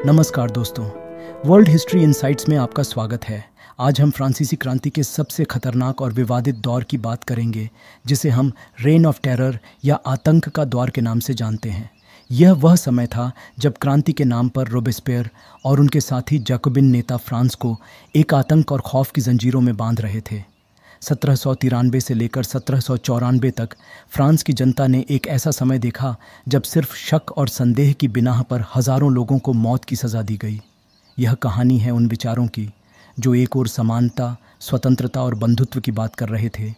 नमस्कार दोस्तों, world history insights में आपका स्वागत है। आज हम फ्रांसीसी क्रांति के सबसे खतरनाक और विवादित दौर की बात करेंगे, जिसे हम रेन ऑफ टेरर या आतंक का दौर के नाम से जानते हैं। यह वह समय था जब क्रांति के नाम पर रोबेस्पियर और उनके साथी जैकोबिन नेता फ्रांस को एक आतंक और खौफ की जंजीरों में बांध रहे थे। 1793 से लेकर 1794 तक फ्रांस की जनता ने एक ऐसा समय देखा जब सिर्फ शक और संदेह की बिनाह पर हज़ारों लोगों को मौत की सज़ा दी गई। यह कहानी है उन विचारों की जो एक ओर समानता, स्वतंत्रता और बंधुत्व की बात कर रहे थे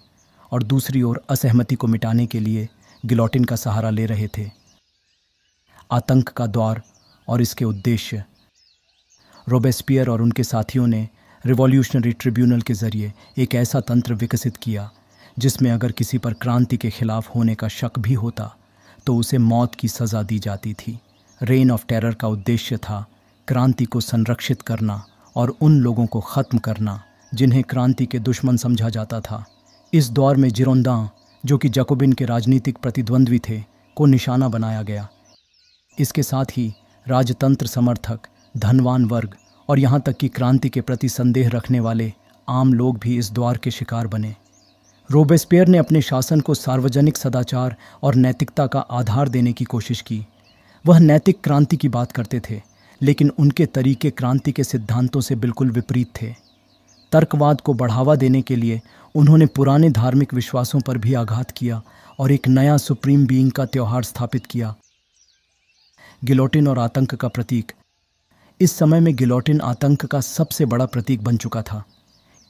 और दूसरी ओर असहमति को मिटाने के लिए गिलोटिन का सहारा ले रहे थे। आतंक का दौर और इसके उद्देश्य। रोबेस्पियर और उनके साथियों ने रिवॉल्यूशनरी ट्रिब्यूनल के ज़रिए एक ऐसा तंत्र विकसित किया जिसमें अगर किसी पर क्रांति के खिलाफ होने का शक भी होता तो उसे मौत की सज़ा दी जाती थी। रेन ऑफ टेरर का उद्देश्य था क्रांति को संरक्षित करना और उन लोगों को ख़त्म करना जिन्हें क्रांति के दुश्मन समझा जाता था। इस दौर में जिरोंदां, जो कि जैकोबिन के राजनीतिक प्रतिद्वंद्वी थे, को निशाना बनाया गया। इसके साथ ही राजतंत्र समर्थक, धनवान वर्ग और यहाँ तक कि क्रांति के प्रति संदेह रखने वाले आम लोग भी इस दौर के शिकार बने। रोबेस्पियर ने अपने शासन को सार्वजनिक सदाचार और नैतिकता का आधार देने की कोशिश की। वह नैतिक क्रांति की बात करते थे, लेकिन उनके तरीके क्रांति के सिद्धांतों से बिल्कुल विपरीत थे। तर्कवाद को बढ़ावा देने के लिए उन्होंने पुराने धार्मिक विश्वासों पर भी आघात किया और एक नया सुप्रीम बीइंग का त्यौहार स्थापित किया। गिलोटिन और आतंक का प्रतीक। इस समय में गिलोटिन आतंक का सबसे बड़ा प्रतीक बन चुका था।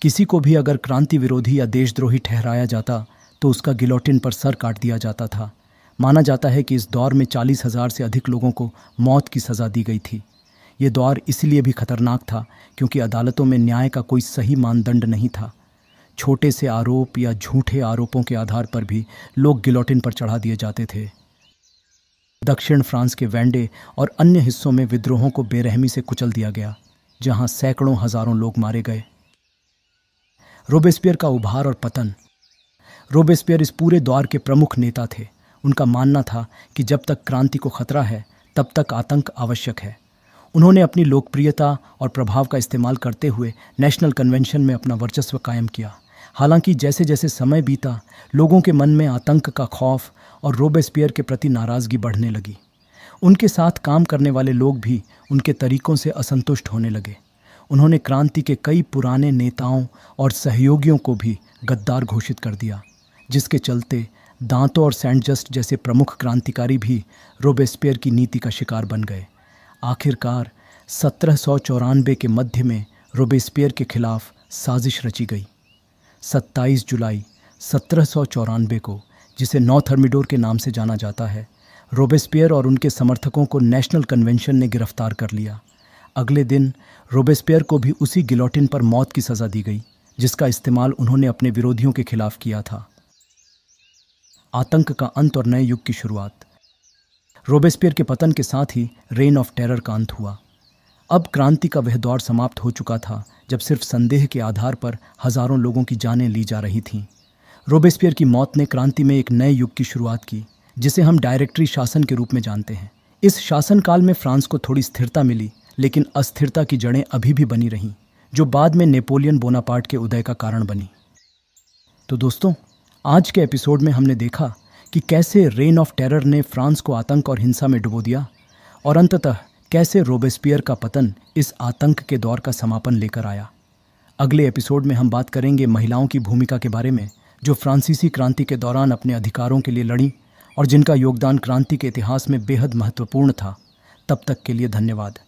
किसी को भी अगर क्रांति विरोधी या देशद्रोही ठहराया जाता तो उसका गिलोटिन पर सर काट दिया जाता था। माना जाता है कि इस दौर में 40,000 से अधिक लोगों को मौत की सज़ा दी गई थी। ये दौर इसलिए भी खतरनाक था क्योंकि अदालतों में न्याय का कोई सही मानदंड नहीं था। छोटे से आरोप या झूठे आरोपों के आधार पर भी लोग गिलोटिन पर चढ़ा दिए जाते थे। दक्षिण फ्रांस के वेंडे और अन्य हिस्सों में विद्रोहों को बेरहमी से कुचल दिया गया, जहां सैकड़ों हजारों लोग मारे गए। रोबेस्पियर का उभार और पतन। रोबेस्पियर इस पूरे दौर के प्रमुख नेता थे। उनका मानना था कि जब तक क्रांति को खतरा है तब तक आतंक आवश्यक है। उन्होंने अपनी लोकप्रियता और प्रभाव का इस्तेमाल करते हुए नेशनल कन्वेंशन में अपना वर्चस्व कायम किया। हालांकि जैसे जैसे समय बीता, लोगों के मन में आतंक का खौफ और रोबेस्पियर के प्रति नाराज़गी बढ़ने लगी। उनके साथ काम करने वाले लोग भी उनके तरीकों से असंतुष्ट होने लगे। उन्होंने क्रांति के कई पुराने नेताओं और सहयोगियों को भी गद्दार घोषित कर दिया, जिसके चलते दांतो और सेंट जस्ट जैसे प्रमुख क्रांतिकारी भी रोबेस्पियर की नीति का शिकार बन गए। आखिरकार 1794 के मध्य में रोबेस्पियर के खिलाफ साजिश रची गई। 27 जुलाई 1794 को, जिसे नौ थर्मिडोर के नाम से जाना जाता है, रोबेस्पियर और उनके समर्थकों को नेशनल कन्वेंशन ने गिरफ्तार कर लिया। अगले दिन रोबेस्पियर को भी उसी गिलोटिन पर मौत की सज़ा दी गई, जिसका इस्तेमाल उन्होंने अपने विरोधियों के खिलाफ किया था। आतंक का अंत और नए युग की शुरुआत। रोबेस्पियर के पतन के साथ ही रेन ऑफ टेरर का अंत हुआ। अब क्रांति का वह दौर समाप्त हो चुका था जब सिर्फ संदेह के आधार पर हजारों लोगों की जानें ली जा रही थीं। रोबेस्पियर की मौत ने क्रांति में एक नए युग की शुरुआत की, जिसे हम डायरेक्टरी शासन के रूप में जानते हैं। इस शासनकाल में फ्रांस को थोड़ी स्थिरता मिली, लेकिन अस्थिरता की जड़ें अभी भी बनी रहीं, जो बाद में नेपोलियन बोनापार्ट के उदय का कारण बनी। तो दोस्तों, आज के एपिसोड में हमने देखा कि कैसे रेन ऑफ टेरर ने फ्रांस को आतंक और हिंसा में डुबो दिया और अंततः कैसे रोबेस्पियर का पतन इस आतंक के दौर का समापन लेकर आया। अगले एपिसोड में हम बात करेंगे महिलाओं की भूमिका के बारे में, जो फ्रांसीसी क्रांति के दौरान अपने अधिकारों के लिए लड़ी और जिनका योगदान क्रांति के इतिहास में बेहद महत्वपूर्ण था। तब तक के लिए धन्यवाद।